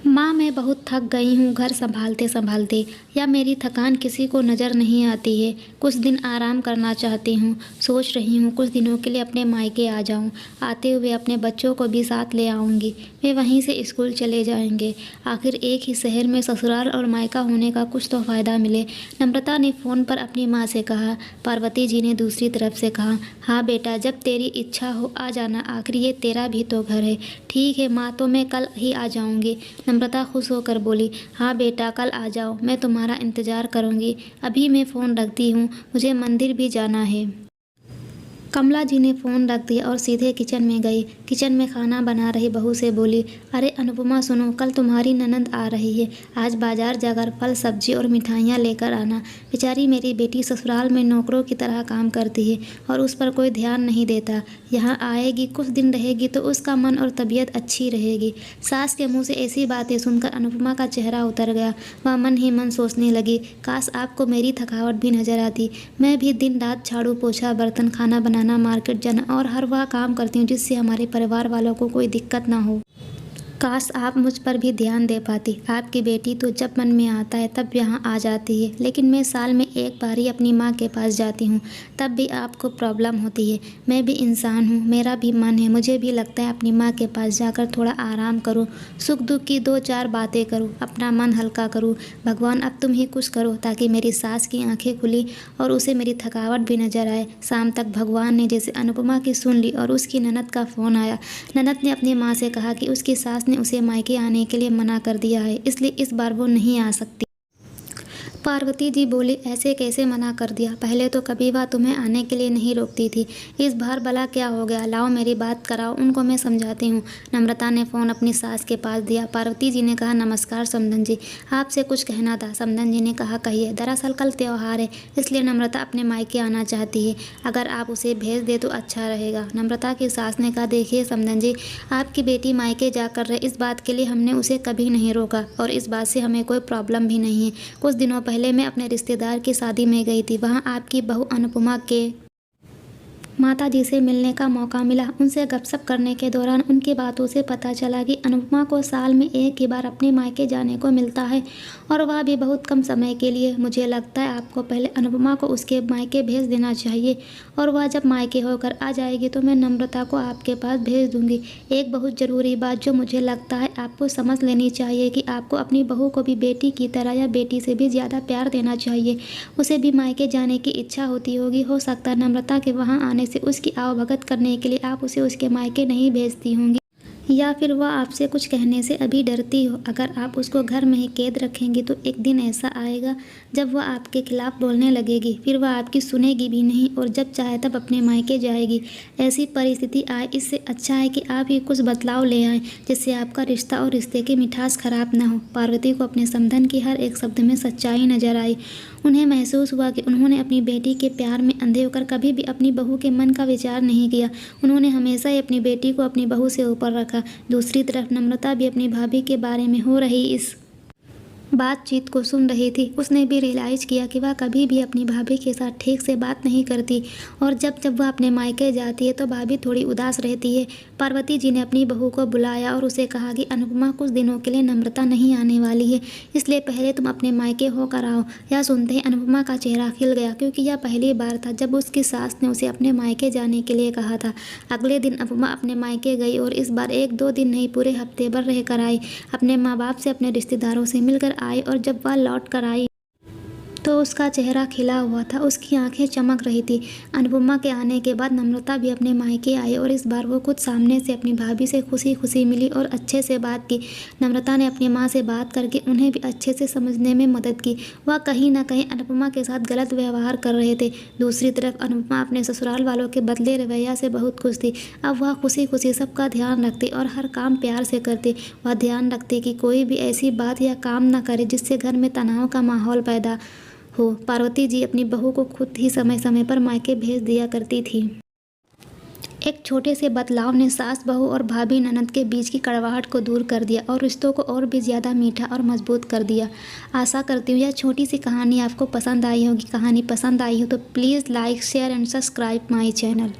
माँ, मैं बहुत थक गई हूँ घर संभालते संभालते। या मेरी थकान किसी को नज़र नहीं आती है। कुछ दिन आराम करना चाहती हूँ। सोच रही हूँ कुछ दिनों के लिए अपने मायके आ जाऊँ। आते हुए अपने बच्चों को भी साथ ले आऊँगी। वे वहीं से स्कूल चले जाएंगे। आखिर एक ही शहर में ससुराल और मायका होने का कुछ तो फ़ायदा मिले। नम्रता ने फ़ोन पर अपनी माँ से कहा। पार्वती जी ने दूसरी तरफ से कहा, हाँ बेटा, जब तेरी इच्छा हो आ जाना, आखिर ये तेरा भी तो घर है। ठीक है माँ, तो मैं कल ही आ जाऊँगी। नम्रता खुश होकर बोली, हाँ बेटा, कल आ जाओ, मैं तुम्हारा इंतज़ार करूँगी। अभी मैं फ़ोन रखती हूँ, मुझे मंदिर भी जाना है। कमला जी ने फ़ोन रख दिया और सीधे किचन में गई। किचन में खाना बना रही बहू से बोली, अरे अनुपमा सुनो, कल तुम्हारी ननद आ रही है। आज बाजार जाकर फल सब्जी और मिठाइयाँ लेकर आना। बेचारी मेरी बेटी ससुराल में नौकरों की तरह काम करती है और उस पर कोई ध्यान नहीं देता। यहाँ आएगी, कुछ दिन रहेगी तो उसका मन और तबीयत अच्छी रहेगी। सास के मुँह से ऐसी बातें सुनकर अनुपमा का चेहरा उतर गया। वह मन ही मन सोचने लगी, काश आपको मेरी थकावट भी नजर आती। मैं भी दिन रात झाड़ू पोछा, बर्तन, खाना बनाना, मार्केट जाना और हर वह काम करती हूँ जिससे हमारे परिवार वालों को कोई दिक्कत ना हो। काश आप मुझ पर भी ध्यान दे पाती। आपकी बेटी तो जब मन में आता है तब यहाँ आ जाती है, लेकिन मैं साल में एक बार ही अपनी माँ के पास जाती हूँ, तब भी आपको प्रॉब्लम होती है। मैं भी इंसान हूँ, मेरा भी मन है, मुझे भी लगता है अपनी माँ के पास जाकर थोड़ा आराम करूँ, सुख दुख की दो चार बातें करूँ, अपना मन हल्का करूँ। भगवान अब तुम ही कुछ करो ताकि मेरी सास की आंखें खुली और उसे मेरी थकावट भी नजर आए। शाम तक भगवान ने जैसे अनुपमा की सुन ली और उसकी ननद का फ़ोन आया। ननद ने अपनी माँ से कहा कि उसकी सास ने उसे मायके आने के लिए मना कर दिया है, इसलिए इस बार वो नहीं आ सकती। पार्वती जी बोली, ऐसे कैसे मना कर दिया? पहले तो कभी वह तुम्हें आने के लिए नहीं रोकती थी, इस बार भला क्या हो गया? लाओ मेरी बात कराओ, उनको मैं समझाती हूँ। नम्रता ने फ़ोन अपनी सास के पास दिया। पार्वती जी ने कहा, नमस्कार समधन जी, आपसे कुछ कहना था। समधन जी ने कहा, कहिए। दरअसल कल त्यौहार है, इसलिए नम्रता अपने मायके आना चाहती है। अगर आप उसे भेज दे तो अच्छा रहेगा। नम्रता की सास ने कहा, देखिए समधन जी, आपकी बेटी मायके जाकर रहे, इस बात के लिए हमने उसे कभी नहीं रोका और इस बात से हमें कोई प्रॉब्लम भी नहीं है। कुछ दिनों पहले मैं अपने रिश्तेदार की शादी में गई थी, वहाँ आपकी बहू अनुपमा के माता जी से मिलने का मौका मिला। उनसे गपशप करने के दौरान उनकी बातों से पता चला कि अनुपमा को साल में एक ही बार अपने मायके जाने को मिलता है और वह भी बहुत कम समय के लिए। मुझे लगता है आपको पहले अनुपमा को उसके मायके भेज देना चाहिए और वह जब मायके होकर आ जाएगी तो मैं नम्रता को आपके पास भेज दूंगी। एक बहुत ज़रूरी बात जो मुझे लगता है आपको समझ लेनी चाहिए कि आपको अपनी बहू को भी बेटी की तरह या बेटी से भी ज़्यादा प्यार देना चाहिए। उसे भी मायके जाने की इच्छा होती होगी, हो सकता है नम्रता के वहाँ आने से उसकी आवभगत करने के लिए आप उसे उसके मायके नहीं भेजती होंगी, या फिर वह आपसे कुछ कहने से अभी डरती हो। अगर आप उसको घर में ही कैद रखेंगी तो एक दिन ऐसा आएगा जब वह आपके खिलाफ बोलने लगेगी, फिर वह आपकी सुनेगी भी नहीं और जब चाहे तब अपने मायके जाएगी। ऐसी परिस्थिति आए, इससे अच्छा है कि आप ही कुछ बदलाव ले आएँ जिससे आपका रिश्ता और रिश्ते की मिठास खराब ना हो। पार्वती को अपने समधन की हर एक शब्द में सच्चाई नजर आई। उन्हें महसूस हुआ कि उन्होंने अपनी बेटी के प्यार में अंधे होकर कभी भी अपनी बहू के मन का विचार नहीं किया। उन्होंने हमेशा ही अपनी बेटी को अपनी बहू से ऊपर रखा। दूसरी तरफ नम्रता भी अपनी भाभी के बारे में हो रही इस बातचीत को सुन रही थी। उसने भी रियलाइज़ किया कि वह कभी भी अपनी भाभी के साथ ठीक से बात नहीं करती और जब जब वह अपने मायके जाती है तो भाभी थोड़ी उदास रहती है। पार्वती जी ने अपनी बहू को बुलाया और उसे कहा कि अनुपमा कुछ दिनों के लिए नम्रता नहीं आने वाली है, इसलिए पहले तुम अपने मायके होकर आओ। यह सुनते ही अनुपमा का चेहरा खिल गया, क्योंकि यह पहली बार था जब उसकी सास ने उसे अपने मायके जाने के लिए कहा था। अगले दिन अनुपमा अपने मायके गई और इस बार एक दो दिन नहीं, पूरे हफ्ते भर रह कर आई। अपने माँ बाप से, अपने रिश्तेदारों से मिलकर आई और जब वह लौट कर आई तो उसका चेहरा खिला हुआ था, उसकी आंखें चमक रही थी। अनुपमा के आने के बाद नम्रता भी अपने मायके आई और इस बार वो खुद सामने से अपनी भाभी से खुशी खुशी मिली और अच्छे से बात की। नम्रता ने अपनी माँ से बात करके उन्हें भी अच्छे से समझने में मदद की। वह कहीं ना कहीं अनुपमा के साथ गलत व्यवहार कर रहे थे। दूसरी तरफ अनुपमा अपने ससुराल वालों के बदले रवैया से बहुत खुश थी। अब वह खुशी खुशी सबका ध्यान रखती और हर काम प्यार से करती। वह ध्यान रखती कि कोई भी ऐसी बात या काम ना करे जिससे घर में तनाव का माहौल पैदा हो। पार्वती जी अपनी बहू को खुद ही समय समय पर मायके भेज दिया करती थी। एक छोटे से बदलाव ने सास बहू और भाभी ननद के बीच की कड़वाहट को दूर कर दिया और रिश्तों को और भी ज़्यादा मीठा और मजबूत कर दिया। आशा करती हूँ यह छोटी सी कहानी आपको पसंद आई होगी। कहानी पसंद आई हो तो please like, share and subscribe my channel.